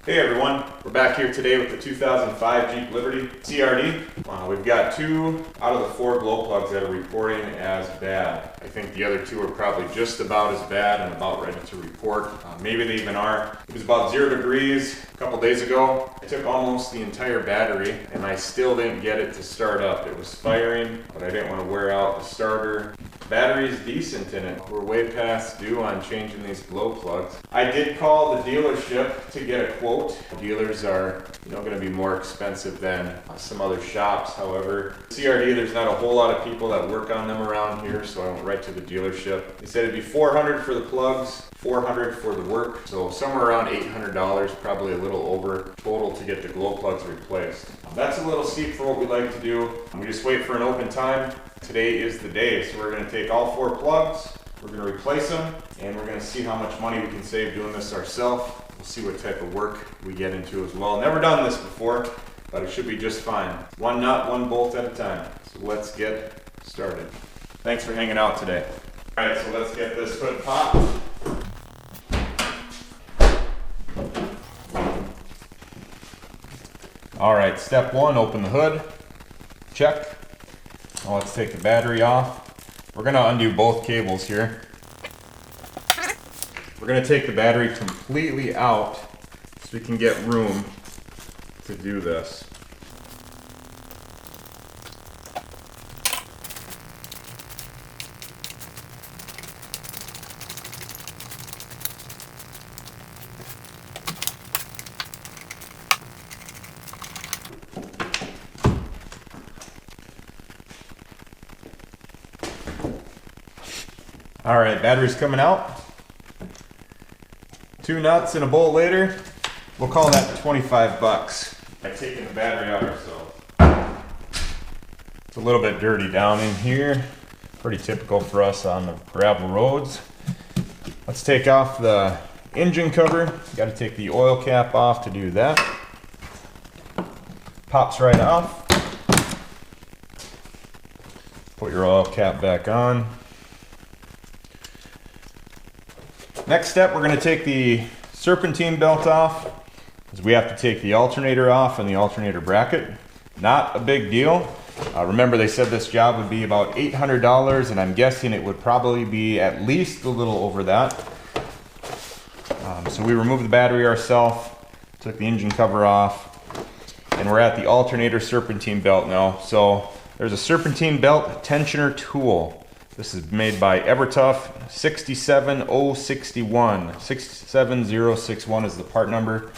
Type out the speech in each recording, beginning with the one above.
Hey everyone, we're back here today with the 2005 Jeep Liberty CRD. We've got 2 out of the 4 glow plugs that are reporting as bad. I think the other 2 are probably just about as bad and about ready to report. Maybe they even are. It was about 0 degrees a couple days ago. I took almost the entire battery and I still didn't get it to start up. It was firing, but I didn't want to wear out the starter. Battery's decent in it. We're way past due on changing these glow plugs. I did call the dealership to get a quote. Dealers are, going to be more expensive than some other shops. However, CRD, there's not a whole lot of people that work on them around here, so I went right to the dealership. They said it'd be $400 for the plugs, $400 for the work, so somewhere around $800, probably a little over total to get the glow plugs replaced. That's a little steep for what we like to do. We just wait for an open time. Today is the day, so we're going to take all 4 plugs, we're going to replace them, and we're going to see how much money we can save doing this ourselves. We'll see what type of work we get into as well. Never done this before, but it should be just fine. 1 nut, 1 bolt at a time. So let's get started. Thanks for hanging out today. All right, so let's get this hood popped. All right, step 1, open the hood. Check. Now let's take the battery off. We're gonna undo both cables here. We're gonna take the battery completely out so we can get room to do this. All right, battery's coming out. 2 nuts and a bolt later, we'll call that 25 bucks. I've taken the battery out ourselves. It's a little bit dirty down in here. Pretty typical for us on the gravel roads. Let's take off the engine cover. Got to take the oil cap off to do that. Pops right off. Put your oil cap back on. Next step, we're going to take the serpentine belt off, because we have to take the alternator off and the alternator bracket. Not a big deal. Remember, they said this job would be about $800, and I'm guessing it would probably be at least a little over that. So we removed the battery ourselves, took the engine cover off, and we're at the alternator serpentine belt now. So there's a serpentine belt tensioner tool. This is made by Evertough. 67061. 67061 is the part number.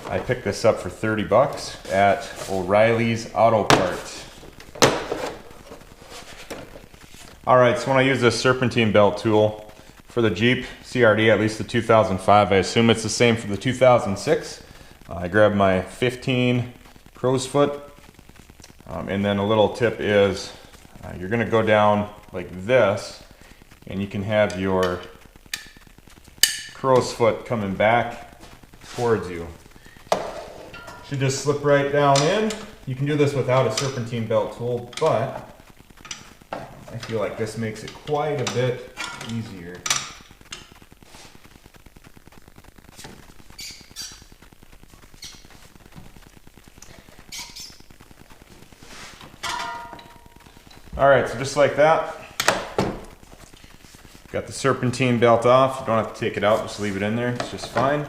I picked this up for 30 bucks at O'Reilly's Auto Parts. All right, so when I use this serpentine belt tool for the Jeep CRD, at least the 2005, I assume it's the same for the 2006. I grabbed my 15 crow's foot, and then a little tip is you're going to go down like this, and you can have your crow's foot coming back towards you. Should just slip right down in. You can do this without a serpentine belt tool, but I feel like this makes it quite a bit easier. All right, so just like that. Got the serpentine belt off. You don't have to take it out, just leave it in there. It's just fine.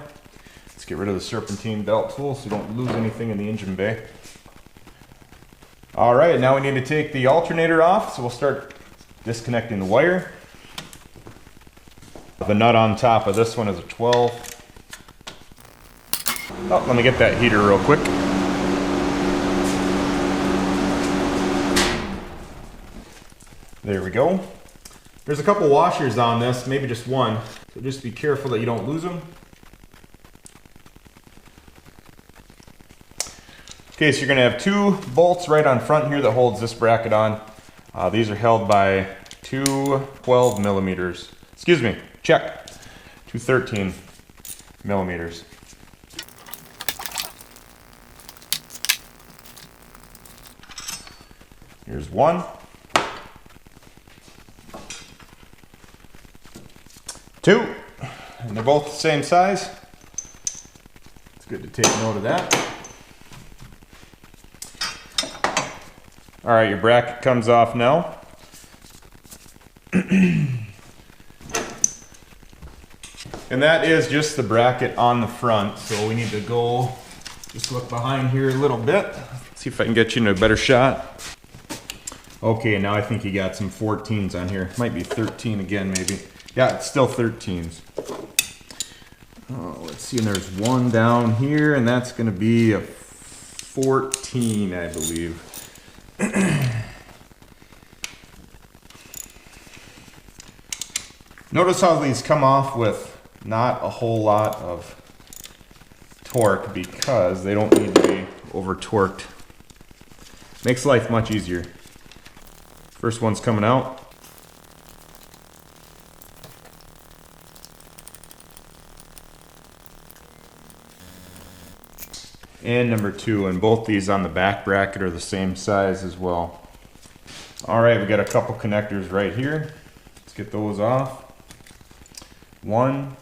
Let's get rid of the serpentine belt tool so you don't lose anything in the engine bay. All right, now we need to take the alternator off, so we'll start disconnecting the wire. The nut on top of this one is a 12. Oh, let me get that heater real quick. There we go. There's a couple washers on this, maybe just one, so just be careful that you don't lose them. Okay, so you're going to have 2 bolts right on front here that holds this bracket on. These are held by 2 12 millimeters. Excuse me, check. 2 13 millimeters. Here's one. 2, and they're both the same size. good to take note of that. All right, your bracket comes off now. And that is just the bracket on the front. So we need to go, just look behind here a little bit. See if I can get you in a better shot. Okay, now I think you got some 14s on here. Might be 13 again, maybe. Yeah, it's still 13s. Oh, let's see, and there's one down here, and that's gonna be a 14, I believe. Notice how these come off with not a whole lot of torque because they don't need to be over torqued. Makes life much easier. First one's coming out. And number 2, and both these on the back bracket are the same size as well. All right, we got a couple connectors right here. Let's get those off. One,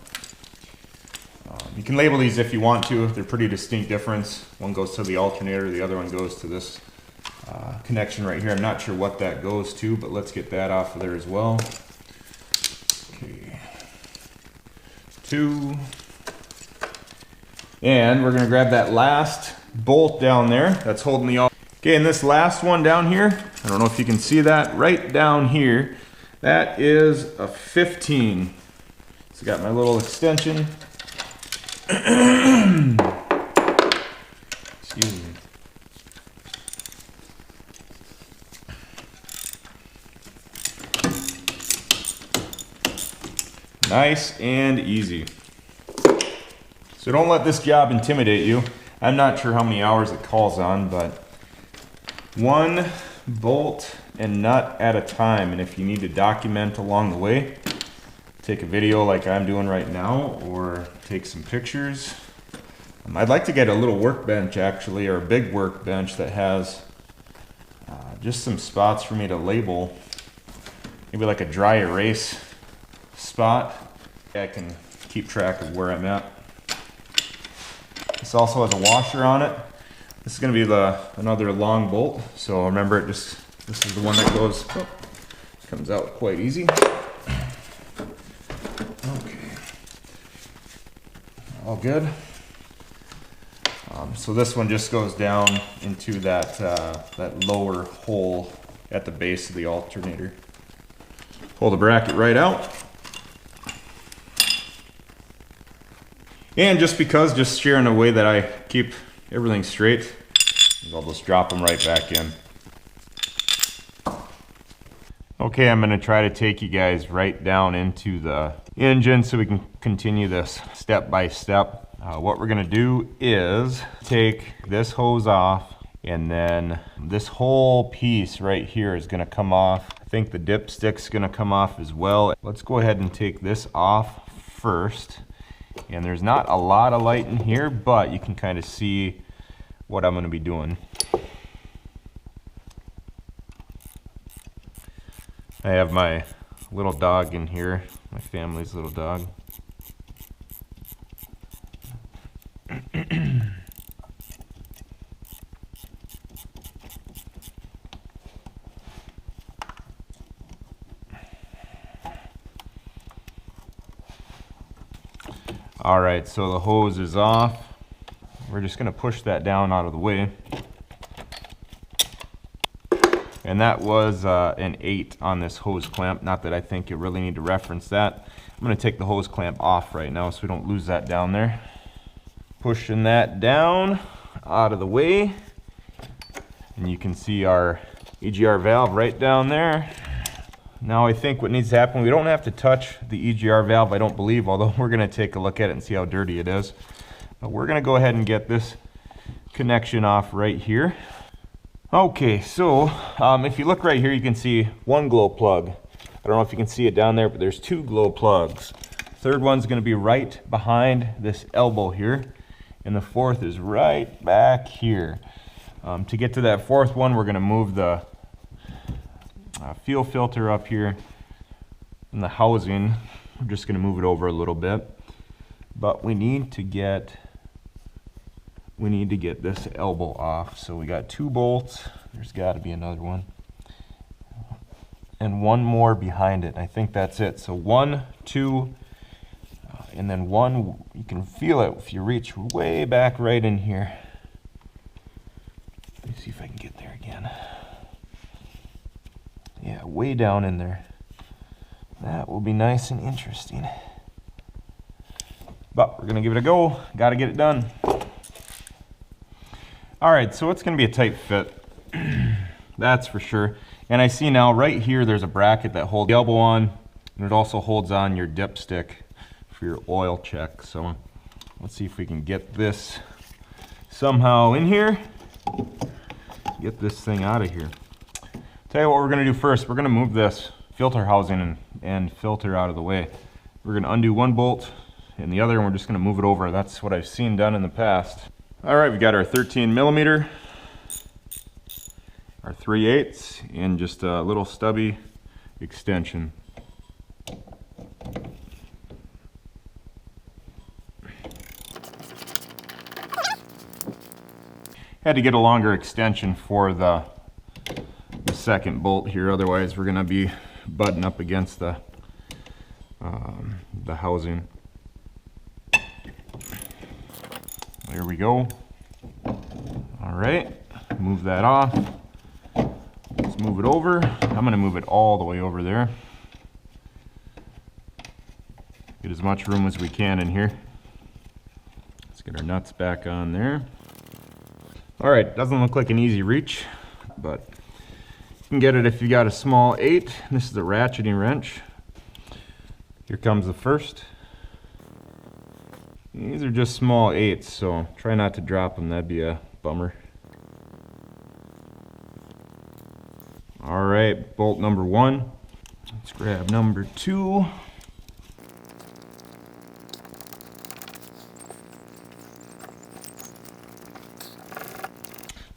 you can label these if you want to. They're pretty distinct difference. One goes to the alternator, the other one goes to this connection right here. I'm not sure what that goes to, but let's get that off of there as well. Okay, 2. And we're gonna grab that last bolt down there that's holding the alternator. Okay, and this last one down here, I don't know if you can see that, right down here, that is a 15. So I got my little extension. Excuse me. Nice and easy. So don't let this job intimidate you. I'm not sure how many hours it calls on, but one bolt and nut at a time. And if you need to document along the way, take a video like I'm doing right now, or take some pictures. I'd like to get a little workbench actually, or a big workbench that has just some spots for me to label. Maybe like a dry erase spot. I can keep track of where I'm at. This also has a washer on it. This is going to be another long bolt. So remember, this is the one that comes out quite easy. Okay, all good. So this one just goes down into that lower hole at the base of the alternator. Pull the bracket right out. And just sharing a way that I keep everything straight, I'll just drop them right back in. Okay, I'm gonna try to take you guys right down into the engine so we can continue this step by step. What we're gonna do is take this hose off, and then this whole piece right here is gonna come off. I think the dipstick's gonna come off as well. Let's go ahead and take this off first. And there's not a lot of light in here, but you can kind of see what I'm going to be doing. I have my little dog in here, my family's little dog. All right, so the hose is off. We're just gonna push that down out of the way. And that was an 8 on this hose clamp. Not that I think you really need to reference that. I'm gonna take the hose clamp off right now so we don't lose that down there. Pushing that down out of the way. And you can see our EGR valve right down there. Now I think what needs to happen, we don't have to touch the EGR valve, I don't believe, although we're gonna take a look at it and see how dirty it is. But we're gonna go ahead and get this connection off right here. Okay, so if you look right here, you can see one glow plug. I don't know if you can see it down there, but there's 2 glow plugs. Third one's gonna be right behind this elbow here, and the fourth is right back here. To get to that fourth one, we're gonna move the fuel filter up here in the housing. I'm just going to move it over a little bit, but we need to get we need to get this elbow off. So we got 2 bolts. There's got to be another one. And 1 more behind it. I think that's it. So 1, 2, and then 1. You can feel it if you reach way back right in here. Let me see if I can get there again. Yeah, way down in there. That will be nice and interesting. But we're gonna give it a go. Gotta get it done. All right, so it's gonna be a tight fit. That's for sure. And I see now right here there's a bracket that holds the elbow on, and it also holds on your dipstick for your oil check. So let's see if we can get this somehow in here. Get this thing out of here. Tell you what we're gonna do first. We're gonna move this filter housing and filter out of the way. We're gonna undo 1 bolt and the other, and we're just gonna move it over. That's what I've seen done in the past. All right, we got our 13 millimeter, our 3/8, and just a little stubby extension. Had to get a longer extension for the second bolt here, otherwise we're gonna be butting up against the housing. There we go. All right, move that off. Let's move it over. I'm gonna move it all the way over there. Get as much room as we can in here. Let's get our nuts back on there. All right, doesn't look like an easy reach, but you can get it if you got a small 8. This is a ratcheting wrench. Here comes the first. These are just small 8s, so try not to drop them. That'd be a bummer. All right, bolt number 1. Let's grab number 2.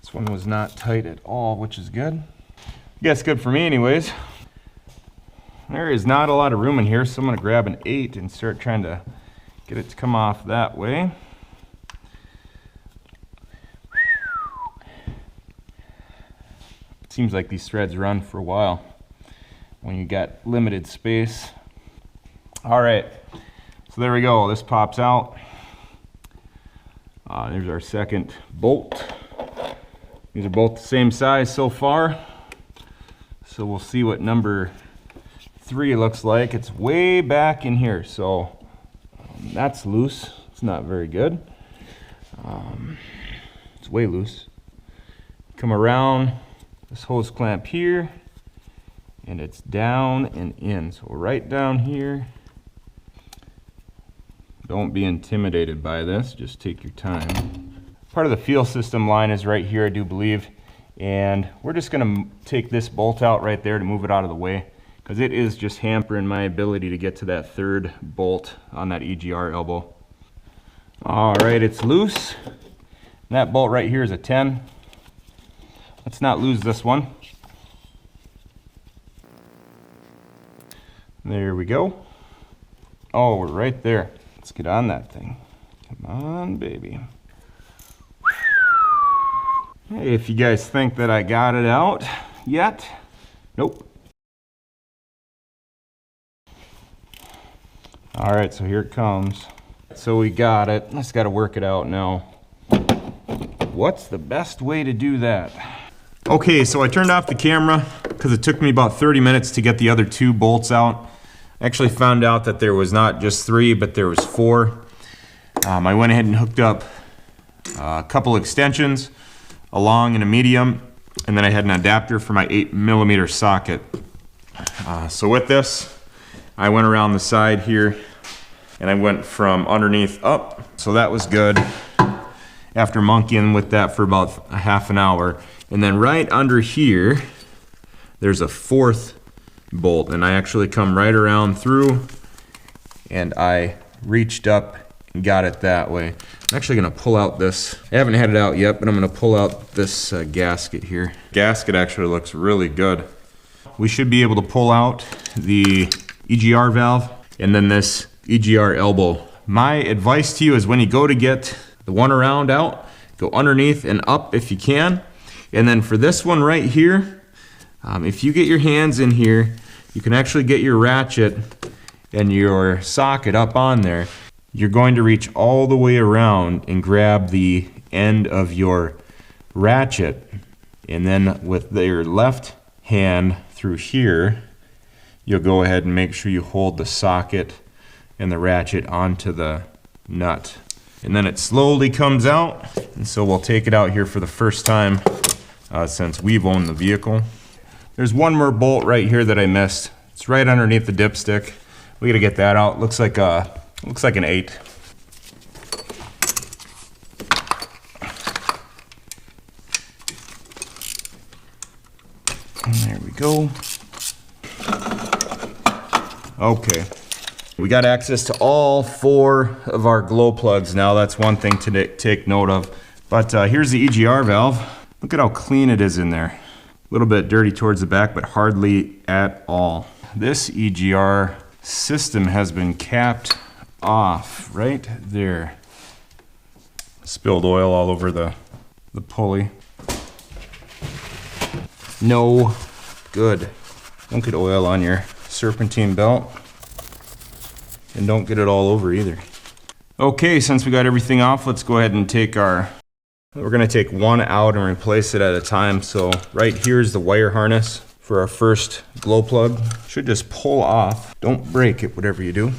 This one was not tight at all, which is good. I guess good for me anyways. There is not a lot of room in here, so I'm gonna grab an 8 and start trying to get it to come off that way. Seems like these threads run for a while when you got limited space. All right, so there we go. This pops out. There's our second bolt. These are both the same size so far. So we'll see what number 3 looks like. It's way back in here, so that's loose. It's not very good. It's way loose. Come around this hose clamp here, and it's down and in. So right down here. Don't be intimidated by this, just take your time. Part of the fuel system line is right here, I do believe. And we're just gonna take this bolt out right there to move it out of the way, because it is just hampering my ability to get to that 3rd bolt on that EGR elbow. All right, it's loose. And that bolt right here is a 10. Let's not lose this one. There we go. Oh, we're right there. Let's get on that thing. Come on, baby. Hey, if you guys think that I got it out yet, nope. All right, so here it comes. So we got it. Let's got to work it out now. What's the best way to do that? Okay, so I turned off the camera because it took me about 30 minutes to get the other 2 bolts out. I actually found out that there was not just 3, but there was 4. I went ahead and hooked up a couple extensions, a long and a medium, and then I had an adapter for my 8mm socket. So with this, I went around the side here and I went from underneath up. So that was good after monkeying with that for about a half an hour. And then right under here, there's a 4th bolt, and I actually come right around through and I reached up and got it that way. I'm actually gonna pull out this, I haven't had it out yet, but I'm gonna pull out this gasket here. Gasket actually looks really good. We should be able to pull out the EGR valve and then this EGR elbow. My advice to you is when you go to get the one around out, Go underneath and up if you can. And then for this one right here, if you get your hands in here, you can actually get your ratchet and your socket up on there. You're going to reach all the way around and grab the end of your ratchet. And then with your left hand through here, you'll go ahead and make sure you hold the socket and the ratchet onto the nut. And then it slowly comes out. And so we'll take it out here for the first time since we've owned the vehicle. There's one more bolt right here that I missed. It's right underneath the dipstick. We gotta get that out. Looks like an 8. And there we go. Okay. We got access to all 4 of our glow plugs now. That's one thing to take note of. But here's the EGR valve. Look at how clean it is in there. A little bit dirty towards the back, but hardly at all. This EGR system has been capped off right there. Spilled oil all over the pulley. No good. Don't get oil on your serpentine belt. And don't get it all over either. Okay, since we got everything off, let's go ahead and we're gonna take one out and replace it at a time. So right here's the wire harness for our first glow plug. Should just pull off. Don't break it, whatever you do.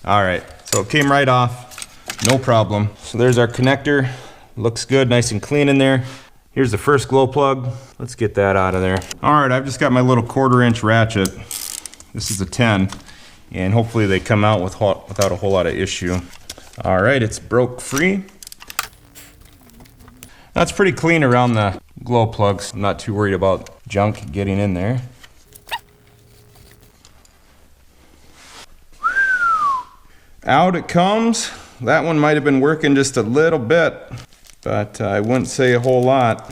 All right, so it came right off, no problem. So there's our connector. Looks good, nice and clean in there. Here's the first glow plug. Let's get that out of there. All right, I've just got my little 1/4" ratchet. This is a 10. And hopefully they come out without a whole lot of issue. All right, it's broke free. That's pretty clean around the glow plugs. I'm not too worried about junk getting in there. Out it comes. That one might have been working just a little bit, but I wouldn't say a whole lot.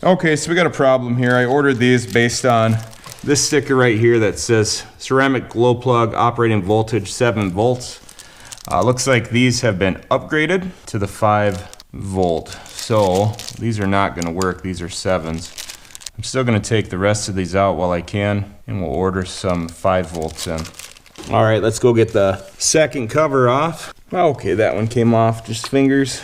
Okay, so we got a problem here. I ordered these based on this sticker right here that says ceramic glow plug operating voltage 7 volts. Looks like these have been upgraded to the 5 volt. So these are not gonna work, these are 7s. I'm still gonna take the rest of these out while I can, and we'll order some 5 volts in. All right, let's go get the second cover off. Okay, that one came off, just fingers.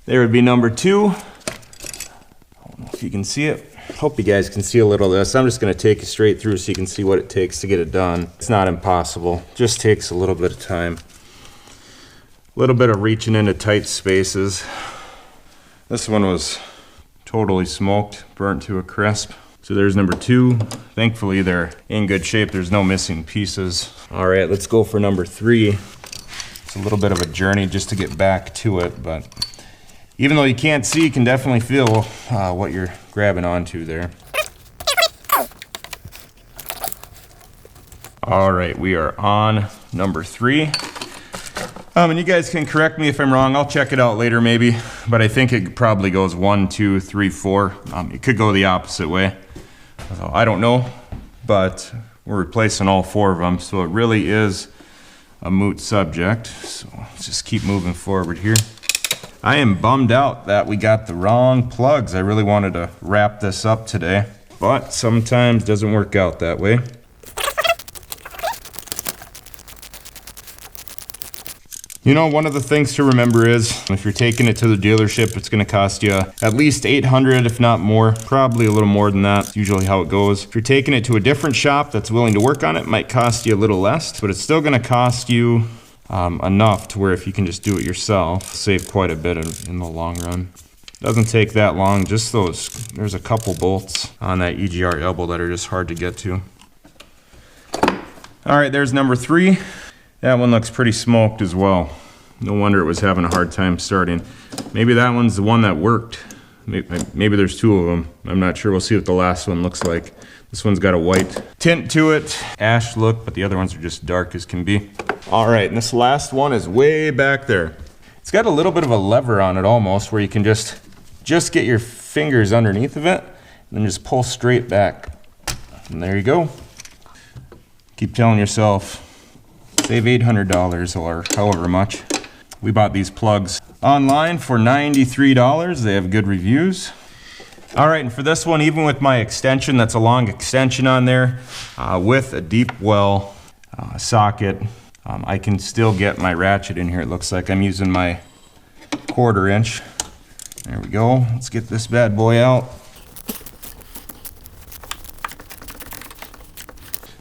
There would be number 2. I don't know if you can see it. Hope you guys can see a little of this. I'm just gonna take you straight through so you can see what it takes to get it done. It's not impossible, just takes a little bit of time. A little bit of reaching into tight spaces. This one was totally smoked, burnt to a crisp. So there's number 2. Thankfully they're in good shape, there's no missing pieces. All right, let's go for number 3. It's a little bit of a journey just to get back to it, but even though you can't see, you can definitely feel what you're grabbing onto there. All right, we are on number 3. And you guys can correct me if I'm wrong. I'll check it out later maybe, but I think it probably goes 1, 2, 3, 4. It could go the opposite way. I don't know, but we're replacing all 4 of them, so it really is a moot subject. So let's just keep moving forward here. I am bummed out that we got the wrong plugs. I really wanted to wrap this up today, but sometimes it doesn't work out that way. You know, one of the things to remember is if you're taking it to the dealership, it's gonna cost you at least $800, if not more, probably a little more than that. It's usually how it goes. If you're taking it to a different shop that's willing to work on it, it might cost you a little less, but it's still gonna cost you enough to where if you can just do it yourself, save quite a bit in the long run. Doesn't take that long, just there's a couple bolts on that EGR elbow that are just hard to get to. All right, there's number 3. That one looks pretty smoked as well. No wonder it was having a hard time starting. Maybe that one's the one that worked. Maybe there's 2 of them. I'm not sure. We'll see what the last one looks like. This one's got a white tint to it, ash look, but the other ones are just dark as can be. All right, and this last one is way back there. It's got a little bit of a lever on it almost, where you can just get your fingers underneath of it, and then just pull straight back. And there you go. Keep telling yourself, save $800 or however much. We bought these plugs online for $93. They have good reviews. All right, and for this one, even with my extension, that's a long extension on there, with a deep well socket, I can still get my ratchet in here. It looks like I'm using my 1/4 inch. There we go. Let's get this bad boy out.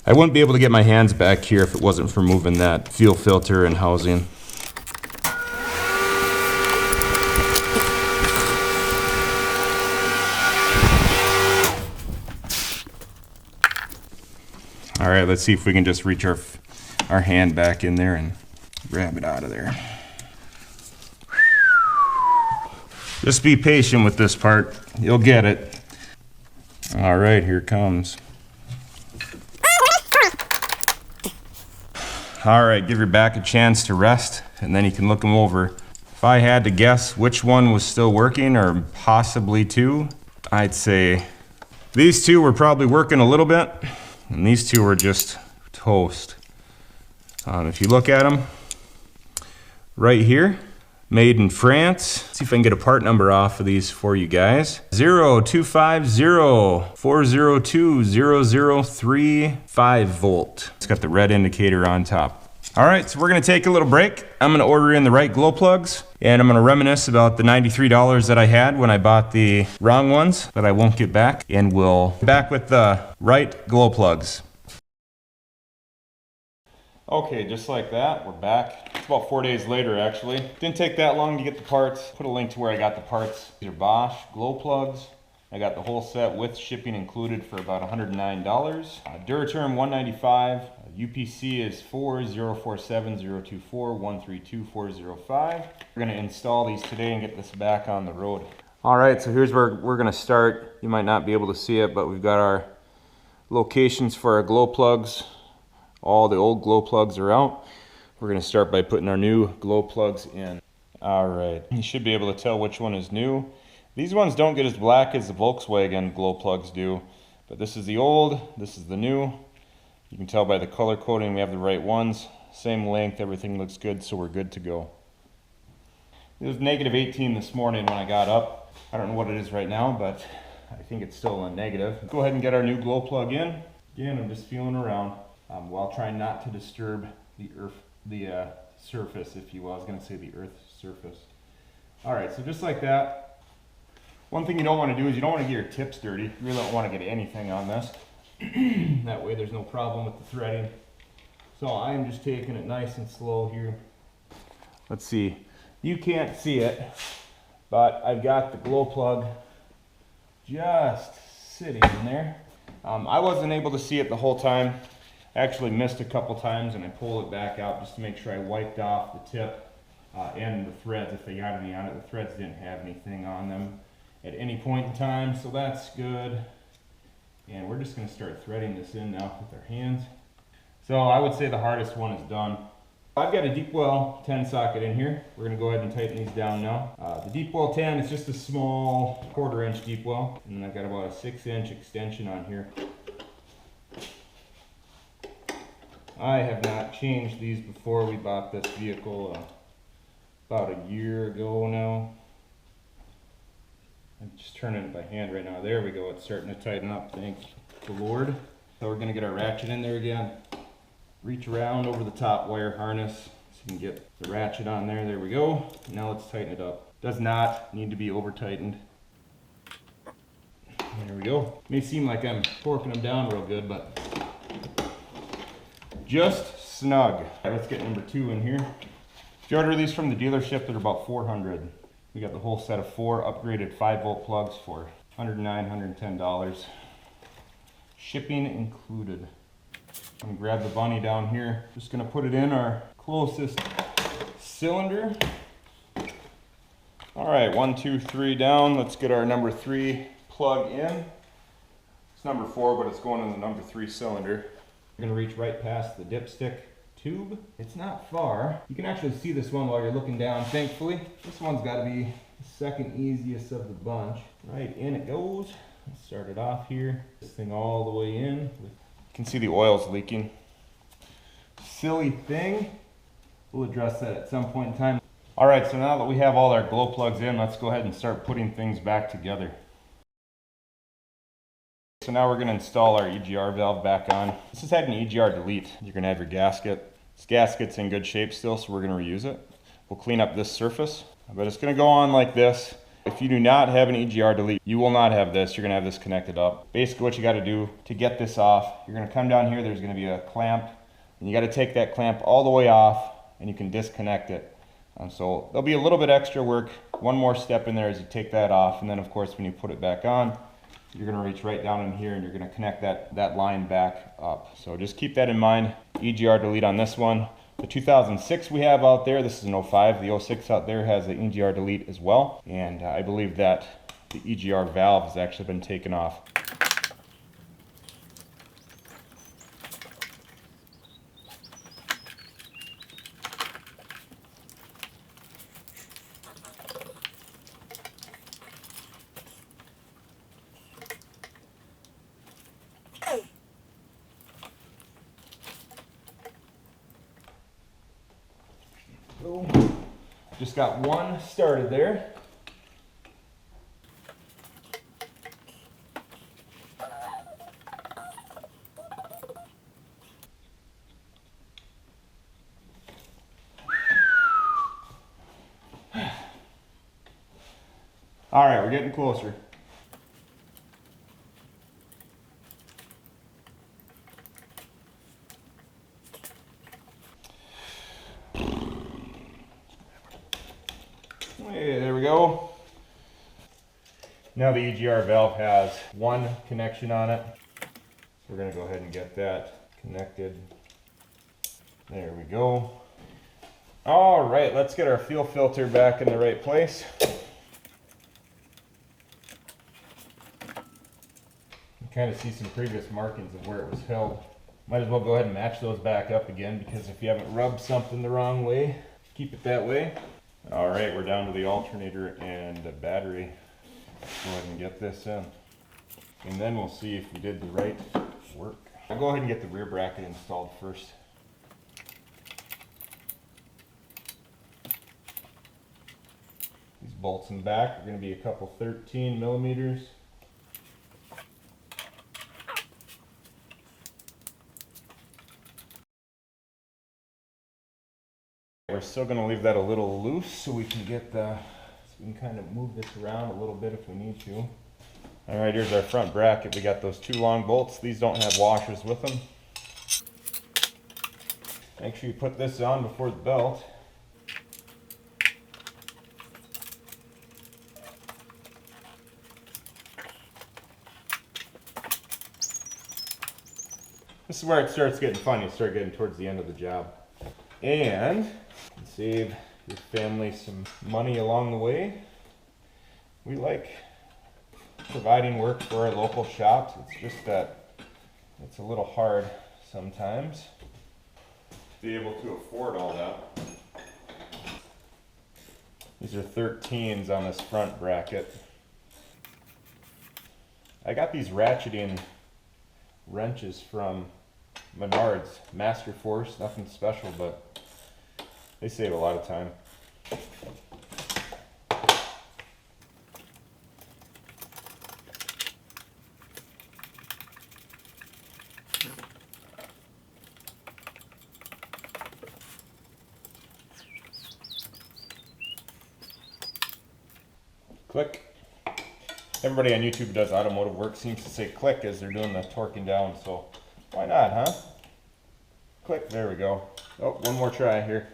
I wouldn't be able to get my hands back here if it wasn't for moving that fuel filter and housing. All right, let's see if we can just reach our hand back in there and grab it out of there. Just be patient with this part. You'll get it. All right, here it comes. All right, give your back a chance to rest, and then you can look them over. If I had to guess which one was still working, or possibly two, I'd say these two were probably working a little bit, and these two were just toast. If you look at them, right here, made in France. Let's see if I can get a part number off of these for you guys. 0250-402-0035 volt. It's got the red indicator on top. All right, so we're gonna take a little break. I'm gonna order in the right glow plugs, and I'm gonna reminisce about the $93 that I had when I bought the wrong ones that I won't get back, and we'll be back with the right glow plugs. Okay, just like that, we're back. It's about 4 days later, actually. Didn't take that long to get the parts. Put a link to where I got the parts. These are Bosch glow plugs. I got the whole set with shipping included for about $109. Duraterm $195. UPC is 4047024132405. We're gonna install these today and get this back on the road. All right, so here's where we're gonna start. You might not be able to see it, but we've got our locations for our glow plugs. All the old glow plugs are out. We're gonna start by putting our new glow plugs in. All right, you should be able to tell which one is new. These ones don't get as black as the Volkswagen glow plugs do, but this is the old, this is the new. You can tell by the color coding we have the right ones. Same length, everything looks good, so we're good to go. It was negative 18 this morning when I got up. I don't know what it is right now, but I think it's still a negative. Go ahead and get our new glow plug in. Again, I'm just feeling around while trying not to disturb the surface, if you will. I was gonna say the earth surface. All right, so just like that. One thing you don't wanna do is you don't wanna get your tips dirty. You really don't wanna get anything on this. That way there's no problem with the threading. So I'm just taking it nice and slow here. Let's see, you can't see it, but I've got the glow plug just sitting in there. I wasn't able to see it the whole time. I actually missed a couple times, and I pulled it back out just to make sure I wiped off the tip and the threads if they got any on it. The threads didn't have anything on them at any point in time, so that's good. And we're just going to start threading this in now with our hands. So I would say the hardest one is done. I've got a deep well 10 socket in here. We're going to go ahead and tighten these down now. The deep well 10 is just a small 1/4 inch deep well, and then I've got about a 6-inch extension on here. I have not changed these before. We bought this vehicle about a year ago now. I'm just turning it by hand right now. There we go. It's starting to tighten up. Thank the Lord. So we're going to get our ratchet in there again. Reach around over the top wire harness so you can get the ratchet on there. There we go. Now let's tighten it up. Does not need to be over tightened. There we go. May seem like I'm torquing them down real good, but just snug. All right, let's get number 2 in here. If you order these from the dealership, they're about $400. We got the whole set of 4 upgraded 5-volt plugs for $109, $110. Shipping included. I'm gonna grab the bunny down here. Just gonna put it in our closest cylinder. All right, 1, 2, 3 down. Let's get our number 3 plug in. It's number 4, but it's going in the number 3 cylinder. We're gonna reach right past the dipstick tube. It's not far. You can actually see this one while you're looking down, thankfully. This one's gotta be the second easiest of the bunch. Right in it goes. Let's start it off here. This thing all the way in. You can see the oil's leaking. Silly thing. We'll address that at some point in time. All right, so now that we have all our glow plugs in, let's go ahead and start putting things back together. So now we're going to install our EGR valve back on. This has had an EGR delete. You're going to have your gasket. This gasket's in good shape still, so we're going to reuse it. We'll clean up this surface, but it's going to go on like this. If you do not have an EGR delete, you will not have this. You're going to have this connected up. Basically what you got to do to get this off, you're going to come down here, there's going to be a clamp, and you got to take that clamp all the way off, and you can disconnect it. So there'll be a little bit extra work. One more step in there is you take that off, and then of course when you put it back on, you're going to reach right down in here and you're going to connect that line back up. So just keep that in mind. EGR delete on this one. The 2006 we have out there, this is an 05. The 06 out there has an EGR delete as well. And I believe that the EGR valve has actually been taken off. Just got one started there. All right, we're getting closer. Hey, there we go. Now the EGR valve has one connection on it. So we're going to go ahead and get that connected. There we go. All right, let's get our fuel filter back in the right place. You kind of see some previous markings of where it was held. Might as well go ahead and match those back up again, because if you haven't rubbed something the wrong way, keep it that way. All right, we're down to the alternator and the battery. Let's go ahead and get this in. And then we'll see if we did the right work. I'll go ahead and get the rear bracket installed first. These bolts in the back are going to be a couple 13 millimeters. We're still going to leave that a little loose so we can get so we can kind of move this around a little bit if we need to. All right, here's our front bracket. We got those two long bolts. These don't have washers with them. Make sure you put this on before the belt. This is where it starts getting fun. You start getting towards the end of the job. And save your family some money along the way. We like providing work for our local shops. It's just that it's a little hard sometimes to be able to afford all that. These are 13s on this front bracket. I got these ratcheting wrenches from Menards, Master Force, nothing special, but they save a lot of time. Click. Everybody on YouTube who does automotive work seems to say click as they're doing the torquing down, so why not, huh? Click, there we go. Oh, one more try here.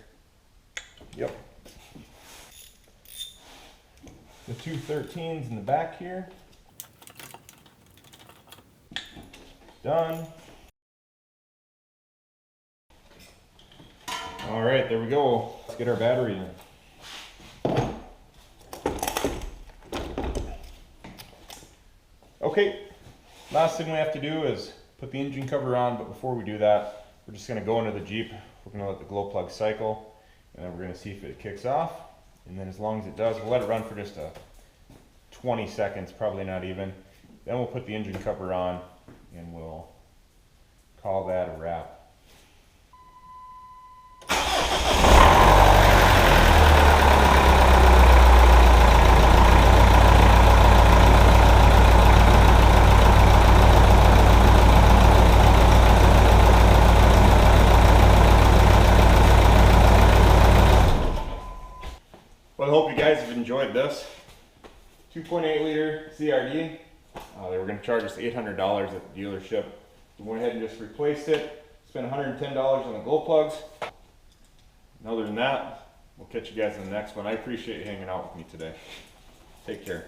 Yep. The two 13s in the back here. Done. All right, there we go. Let's get our battery in. Okay, last thing we have to do is put the engine cover on, but before we do that, we're just going to go into the Jeep. We're going to let the glow plug cycle, and then we're going to see if it kicks off. And then as long as it does, we'll let it run for just 20 seconds, probably not even. Then we'll put the engine cover on, and we'll call that a wrap. 2.8 liter CRD. They were going to charge us $800 at the dealership. We went ahead and just replaced it. Spent $110 on the glow plugs. And other than that, we'll catch you guys in the next one. I appreciate you hanging out with me today. Take care.